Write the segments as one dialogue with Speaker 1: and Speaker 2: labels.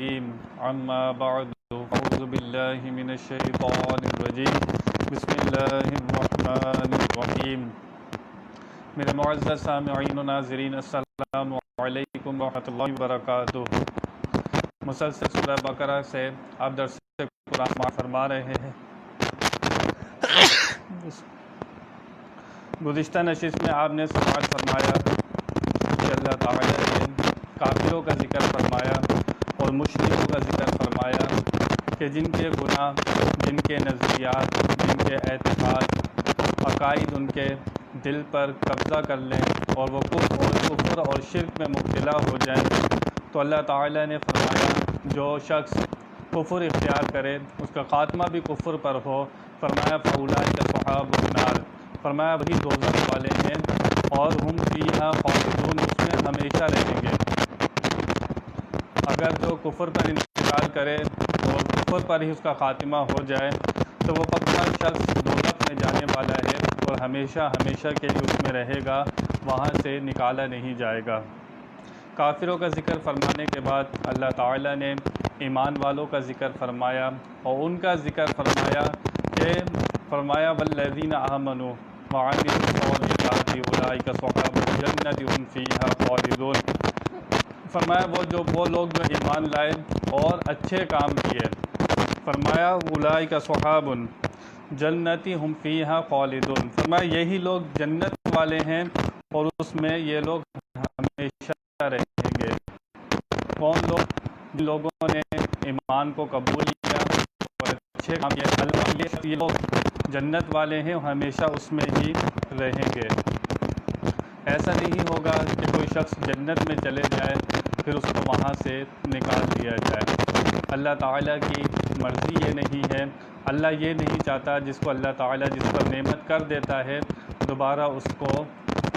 Speaker 1: الرجیم اما بعد اعوذ باللہ من الشیطان الرجیم بسم اللہ الرحمن الرحیم۔ میرے معزز سامعین و ناظرین، السلام علیکم ورحمۃ اللہ وبرکاتہ۔ مسلسل سورہ بقرہ سے آپ درس قرآن فرما رہے ہیں۔ گزشتہ نشست میں آپ نے سماعت فرمایا کہ اللہ تعالیٰ نے کافروں کا ذکر فرمایا اور مشرکوں کا ذکر فرمایا کہ جن کے گناہ، جن کے نظریات، جن کے اعتقاد، عقائد ان کے دل پر قبضہ کر لیں اور وہ کفر اور شرک میں مبتلا ہو جائیں، تو اللہ تعالیٰ نے فرمایا جو شخص کفر اختیار کرے اس کا خاتمہ بھی کفر پر ہو، فرمایا فاولئک اصحاب النار، فرمایا وہی دوزخ والے ہیں اور ہم فیہا خالدون، اس میں ہمیشہ رہیں گے۔ اگر جو کفر پر انتقال کرے اور کفر پر ہی اس کا خاتمہ ہو جائے تو وہ پکا شخص دوزخ میں جانے والا ہے اور ہمیشہ ہمیشہ کے لیے اس میں رہے گا، وہاں سے نکالا نہیں جائے گا۔ کافروں کا ذکر فرمانے کے بعد اللہ تعالیٰ نے ایمان والوں کا ذکر فرمایا اور ان کا ذکر فرمایا کہ فرمایا والذین آمنوا وعملوا الصالحات اولئک اصحاب الجنۃ هم فیہا خالدون، فرمایا وہ لوگ جو ایمان لائے اور اچھے کام کیے، فرمایا اولئک اصحاب الجنۃ هم فیہا خالدون، فرمایا یہی لوگ جنت والے ہیں اور اس میں یہ لوگ ہمیشہ رہیں گے۔ کون لوگ؟ جن لوگوں نے ایمان کو قبول کیا اور اچھے کام کیے، یہ لوگ جنت والے ہیں اور ہمیشہ اس میں ہی رہیں گے۔ ایسا نہیں ہوگا کہ کوئی شخص جنت میں چلے جائے پھر اس کو وہاں سے نکال دیا جائے۔ اللہ تعالیٰ کی مرضی یہ نہیں ہے، اللہ یہ نہیں چاہتا جس کو اللہ تعالیٰ جس پر نعمت کر دیتا ہے دوبارہ اس کو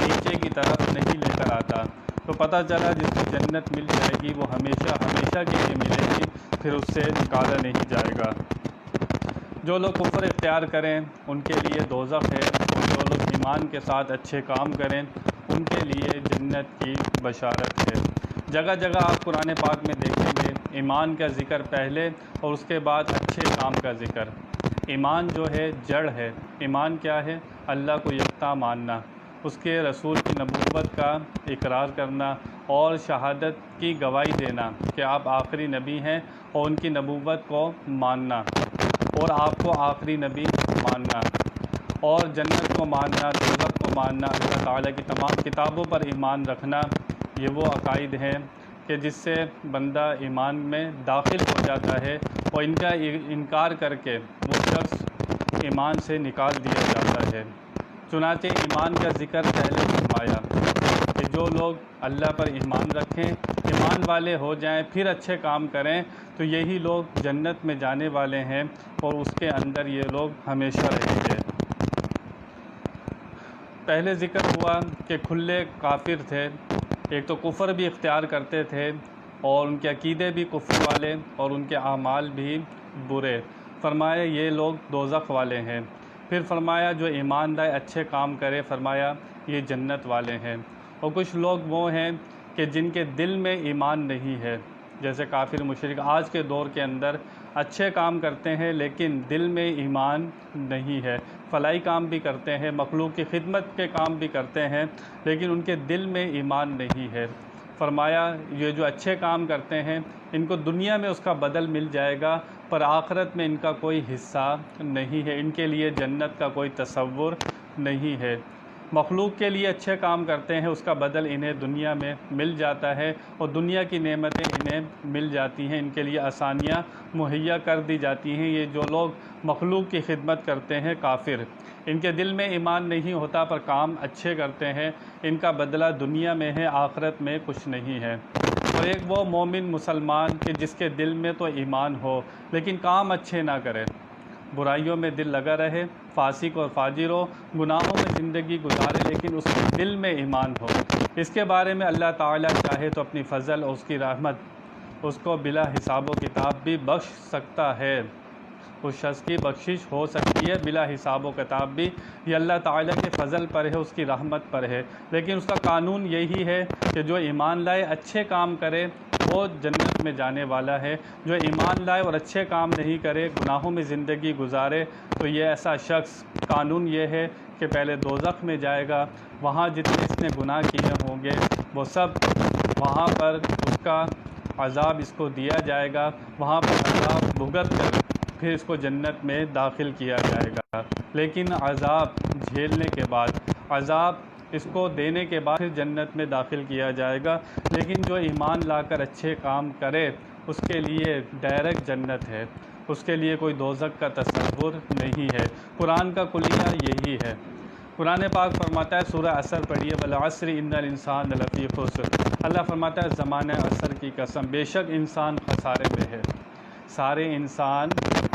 Speaker 1: نیچے کی طرف نہیں لے کر آتا۔ تو پتہ چلا جس کو جنت مل جائے گی وہ ہمیشہ ہمیشہ کے لیے ملے گی، پھر اس سے نکالا نہیں جائے گا۔ جو لوگ کفر اختیار کریں ان کے لیے دوزخ ہے، اور جو لوگ ایمان کے ساتھ اچھے کام کریں ان کے لیے جنت کی بشارت ہے۔ جگہ جگہ آپ قرآن پاک میں دیکھیں گے ایمان کا ذکر پہلے اور اس کے بعد اچھے کام کا ذکر۔ ایمان جو ہے جڑ ہے۔ ایمان کیا ہے؟ اللہ کو یکتا ماننا، اس کے رسول کی نبوت کا اقرار کرنا اور شہادت کی گواہی دینا کہ آپ آخری نبی ہیں اور ان کی نبوت کو ماننا اور آپ کو آخری نبی ماننا اور جنت کو ماننا، دوزخ کو ماننا، اللہ تعالیٰ کی تمام کتابوں پر ایمان رکھنا، یہ وہ عقائد ہیں کہ جس سے بندہ ایمان میں داخل ہو جاتا ہے اور ان کا انکار کر کے وہ شخص ایمان سے نکال دیا جاتا ہے۔ چنانچہ ایمان کا ذکر پہلے فرمایا کہ جو لوگ اللہ پر ایمان رکھیں، ایمان والے ہو جائیں، پھر اچھے کام کریں تو یہی لوگ جنت میں جانے والے ہیں اور اس کے اندر یہ لوگ ہمیشہ رہیں گے۔ پہلے ذکر ہوا کہ کھلے کافر تھے، ایک تو کفر بھی اختیار کرتے تھے اور ان کے عقیدے بھی کفر والے اور ان کے اعمال بھی برے، فرمایا یہ لوگ دوزخ والے ہیں۔ پھر فرمایا جو ایمان لائے اچھے کام کرے، فرمایا یہ جنت والے ہیں۔ اور کچھ لوگ وہ ہیں کہ جن کے دل میں ایمان نہیں ہے، جیسے کافر مشرک آج کے دور کے اندر اچھے کام کرتے ہیں لیکن دل میں ایمان نہیں ہے، فلاحی کام بھی کرتے ہیں، مخلوق کی خدمت کے کام بھی کرتے ہیں لیکن ان کے دل میں ایمان نہیں ہے۔ فرمایا یہ جو اچھے کام کرتے ہیں ان کو دنیا میں اس کا بدل مل جائے گا پر آخرت میں ان کا کوئی حصہ نہیں ہے، ان کے لیے جنت کا کوئی تصور نہیں ہے۔ مخلوق کے لیے اچھے کام کرتے ہیں، اس کا بدل انہیں دنیا میں مل جاتا ہے اور دنیا کی نعمتیں انہیں مل جاتی ہیں، ان کے لیے آسانیاں مہیا کر دی جاتی ہیں۔ یہ جو لوگ مخلوق کی خدمت کرتے ہیں کافر، ان کے دل میں ایمان نہیں ہوتا پر کام اچھے کرتے ہیں، ان کا بدلہ دنیا میں ہے، آخرت میں کچھ نہیں ہے۔ اور ایک وہ مومن مسلمان کہ جس کے دل میں تو ایمان ہو لیکن کام اچھے نہ کرے، برائیوں میں دل لگا رہے، فاسق اور فاجر ہو، گناہوں میں زندگی گزارے لیکن اس کے دل میں ایمان ہو، اس کے بارے میں اللہ تعالیٰ چاہے تو اپنی فضل اور اس کی رحمت اس کو بلا حساب و کتاب بھی بخش سکتا ہے، اس شخص کی بخشش ہو سکتی ہے بلا حساب و کتاب بھی، یہ اللہ تعالیٰ کے فضل پر ہے، اس کی رحمت پر ہے۔ لیکن اس کا قانون یہی ہے کہ جو ایمان لائے اچھے کام کرے وہ جنت میں جانے والا ہے۔ جو ایمان لائے اور اچھے کام نہیں کرے، گناہوں میں زندگی گزارے، تو یہ ایسا شخص، قانون یہ ہے کہ پہلے دوزخ میں جائے گا، وہاں جتنے اس نے گناہ کیے ہوں گے وہ سب وہاں پر اس کا عذاب اس کو دیا جائے گا، وہاں پر عذاب بھگت کر پھر اس کو جنت میں داخل کیا جائے گا۔ لیکن عذاب جھیلنے کے بعد، عذاب اس کو دینے کے بعد پھر جنت میں داخل کیا جائے گا۔ لیکن جو ایمان لا کر اچھے کام کرے اس کے لیے ڈائریکٹ جنت ہے، اس کے لیے کوئی دوزخ کا تصور نہیں ہے۔ قرآن کا کلیہ یہی ہے۔ قرآن پاک فرماتا ہے، سورہ عصر پڑھیے، والعصر ان الانسان لفی خسر۔ اللہ فرماتا ہے زمانہ عصر کی قسم، بے شک انسان خسارے میں ہے، سارے انسان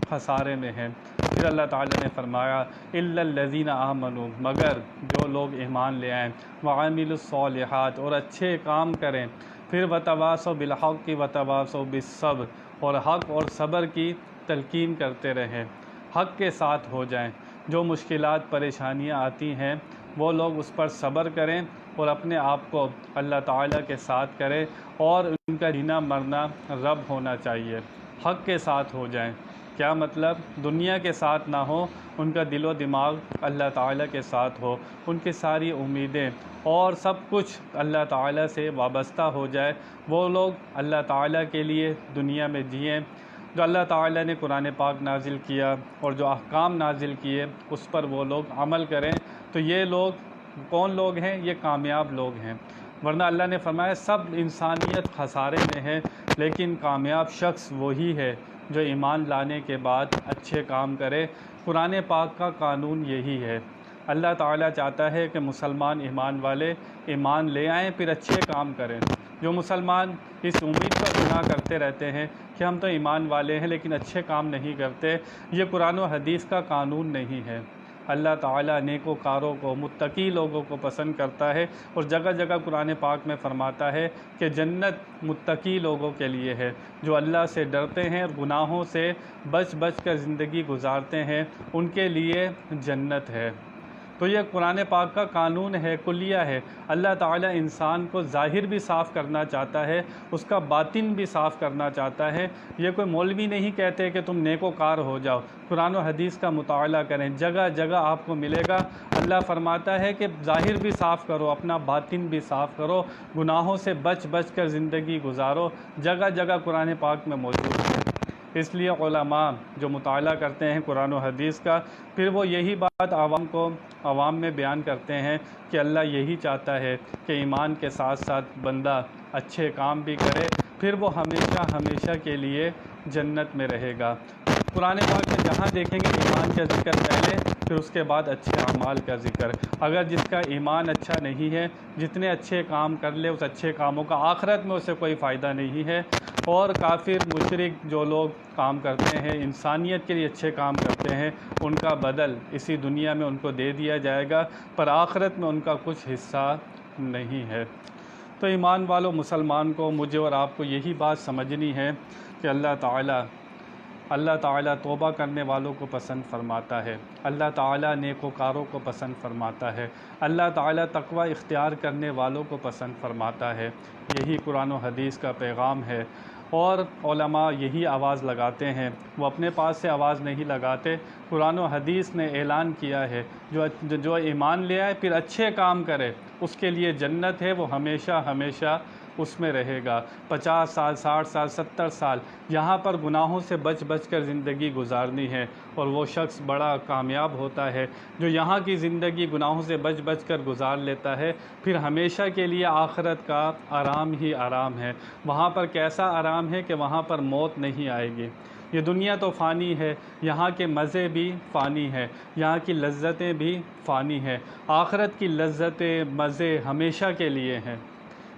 Speaker 1: خسارے میں ہیں۔ پھر اللہ تعالیٰ نے فرمایا الا الذین آمنوا، مگر جو لوگ ایمان لے آئیں، وعملوا الصالحات، اور اچھے کام کریں، پھر وتواصوا بالحق وتواصوا بالصبر، اور حق اور صبر کی تلقین کرتے رہیں، حق کے ساتھ ہو جائیں۔ جو مشکلات پریشانیاں آتی ہیں وہ لوگ اس پر صبر کریں اور اپنے آپ کو اللہ تعالیٰ کے ساتھ کریں، اور ان کا جینا مرنا رب ہونا چاہیے، حق کے ساتھ ہو جائیں۔ کیا مطلب؟ دنیا کے ساتھ نہ ہو، ان کا دل و دماغ اللہ تعالیٰ کے ساتھ ہو، ان کی ساری امیدیں اور سب کچھ اللہ تعالیٰ سے وابستہ ہو جائے۔ وہ لوگ اللہ تعالیٰ کے لیے دنیا میں جئیں، جو اللہ تعالیٰ نے قرآن پاک نازل کیا اور جو احکام نازل کیے اس پر وہ لوگ عمل کریں، تو یہ لوگ کون لوگ ہیں؟ یہ کامیاب لوگ ہیں۔ ورنہ اللہ نے فرمایا سب انسانیت خسارے میں ہے، لیکن کامیاب شخص وہی ہے جو ایمان لانے کے بعد اچھے کام کرے۔ قرآن پاک کا قانون یہی ہے۔ اللہ تعالیٰ چاہتا ہے کہ مسلمان ایمان والے ایمان لے آئیں، پھر اچھے کام کریں۔ جو مسلمان اس امید پر گناہ کرتے رہتے ہیں کہ ہم تو ایمان والے ہیں لیکن اچھے کام نہیں کرتے، یہ قرآن و حدیث کا قانون نہیں ہے۔ اللہ تعالیٰ نیکوکاروں کو، متقی لوگوں کو پسند کرتا ہے، اور جگہ جگہ قرآن پاک میں فرماتا ہے کہ جنت متقی لوگوں کے لیے ہے، جو اللہ سے ڈرتے ہیں اور گناہوں سے بچ بچ کر زندگی گزارتے ہیں، ان کے لیے جنت ہے۔ تو یہ قرآن پاک کا قانون ہے، کلیہ ہے۔ اللہ تعالیٰ انسان کو ظاہر بھی صاف کرنا چاہتا ہے، اس کا باطن بھی صاف کرنا چاہتا ہے۔ یہ کوئی مولوی نہیں کہتے کہ تم نیکوکار ہو جاؤ، قرآن و حدیث کا مطالعہ کریں، جگہ جگہ آپ کو ملے گا۔ اللہ فرماتا ہے کہ ظاہر بھی صاف کرو، اپنا باطن بھی صاف کرو، گناہوں سے بچ بچ کر زندگی گزارو، جگہ جگہ قرآن پاک میں موجود ہے۔ اس لیے علماء جو مطالعہ کرتے ہیں قرآن و حدیث کا، پھر وہ یہی بات عوام میں بیان کرتے ہیں کہ اللہ یہی چاہتا ہے کہ ایمان کے ساتھ ساتھ بندہ اچھے کام بھی کرے، پھر وہ ہمیشہ ہمیشہ کے لیے جنت میں رہے گا۔ قرآن پاک میں جہاں دیکھیں گے ایمان کا ذکر پہلے، پھر اس کے بعد اچھے اعمال کا ذکر۔ اگر جس کا ایمان اچھا نہیں ہے، جتنے اچھے کام کر لے، اس اچھے کاموں کا آخرت میں اسے کوئی فائدہ نہیں ہے۔ اور کافر مشرک جو لوگ کام کرتے ہیں، انسانیت کے لیے اچھے کام کرتے ہیں، ان کا بدل اسی دنیا میں ان کو دے دیا جائے گا، پر آخرت میں ان کا کچھ حصہ نہیں ہے۔ تو ایمان والوں، مسلمان کو، مجھے اور آپ کو یہی بات سمجھنی ہے کہ اللہ تعالیٰ توبہ کرنے والوں کو پسند فرماتا ہے، اللہ تعالیٰ نیکوکاروں کو پسند فرماتا ہے، اللہ تعالیٰ تقوی اختیار کرنے والوں کو پسند فرماتا ہے۔ یہی قرآن و حدیث کا پیغام ہے، اور علماء یہی آواز لگاتے ہیں، وہ اپنے پاس سے آواز نہیں لگاتے۔ قرآن و حدیث نے اعلان کیا ہے جو ایمان لے آئے پھر اچھے کام کرے، اس کے لیے جنت ہے، وہ ہمیشہ ہمیشہ اس میں رہے گا۔ 50 سال، 60 سال، 70 سال یہاں پر گناہوں سے بچ بچ کر زندگی گزارنی ہے، اور وہ شخص بڑا کامیاب ہوتا ہے جو یہاں کی زندگی گناہوں سے بچ بچ کر گزار لیتا ہے۔ پھر ہمیشہ کے لیے آخرت کا آرام ہی آرام ہے۔ وہاں پر کیسا آرام ہے کہ وہاں پر موت نہیں آئے گی۔ یہ دنیا تو فانی ہے، یہاں کے مزے بھی فانی ہے، یہاں کی لذتیں بھی فانی ہیں، آخرت کی لذتیں، مزے ہمیشہ کے لیے ہیں۔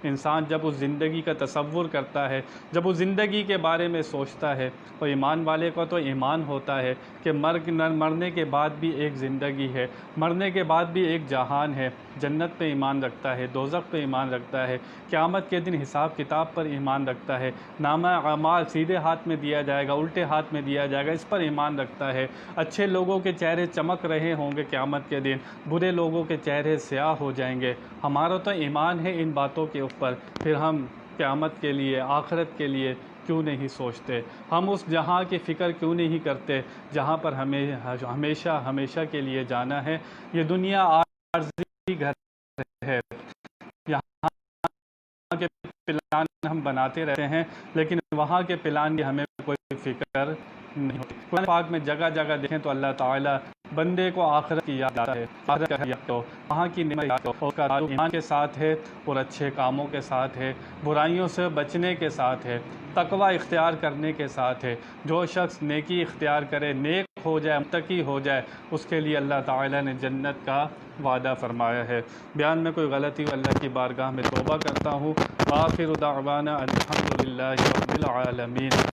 Speaker 1: انسان جب اس زندگی کا تصور کرتا ہے، جب اس زندگی کے بارے میں سوچتا ہے، تو ایمان والے کو تو ایمان ہوتا ہے کہ مرنے کے بعد بھی ایک زندگی ہے، مرنے کے بعد بھی ایک جہان ہے۔ جنت پہ ایمان رکھتا ہے، دوزخ پہ ایمان رکھتا ہے، قیامت کے دن حساب کتاب پر ایمان رکھتا ہے، نامہ اعمال سیدھے ہاتھ میں دیا جائے گا، الٹے ہاتھ میں دیا جائے گا، اس پر ایمان رکھتا ہے۔ اچھے لوگوں کے چہرے چمک رہے ہوں گے قیامت کے دن، برے لوگوں کے چہرے سیاہ ہو جائیں گے۔ ہمارا تو ایمان ہے ان باتوں کے اوپر، پھر ہم قیامت کے لیے، آخرت کے لیے کیوں نہیں سوچتے؟ ہم اس جہاں کی فکر کیوں نہیں کرتے جہاں پر ہمیں ہمیشہ ہمیشہ کے لیے جانا ہے؟ یہ دنیا عارضی گھر ہے، یہاں کے پلان ہم بناتے رہتے ہیں لیکن وہاں کے پلان کی ہمیں کوئی فکر نہیں ہوتی۔ قرآن پاک میں جگہ جگہ دیکھیں تو اللہ تعالیٰ بندے کو آخرت کی یاد آتا ہے، آخرت کا یاد کرو، وہاں کی نعمت یاد کرو، اس کا تعلق ایمان کے ساتھ ہے اور اچھے کاموں کے ساتھ ہے، برائیوں سے بچنے کے ساتھ ہے، تقوی اختیار کرنے کے ساتھ ہے۔ جو شخص نیکی اختیار کرے، نیک ہو جائے، متقی ہو جائے، اس کے لیے اللہ تعالیٰ نے جنت کا وعدہ فرمایا ہے۔ بیان میں کوئی غلطی ہو اللہ کی بارگاہ میں توبہ کرتا ہوں۔ آخر دعوانا الحمدللہ رب العالمین۔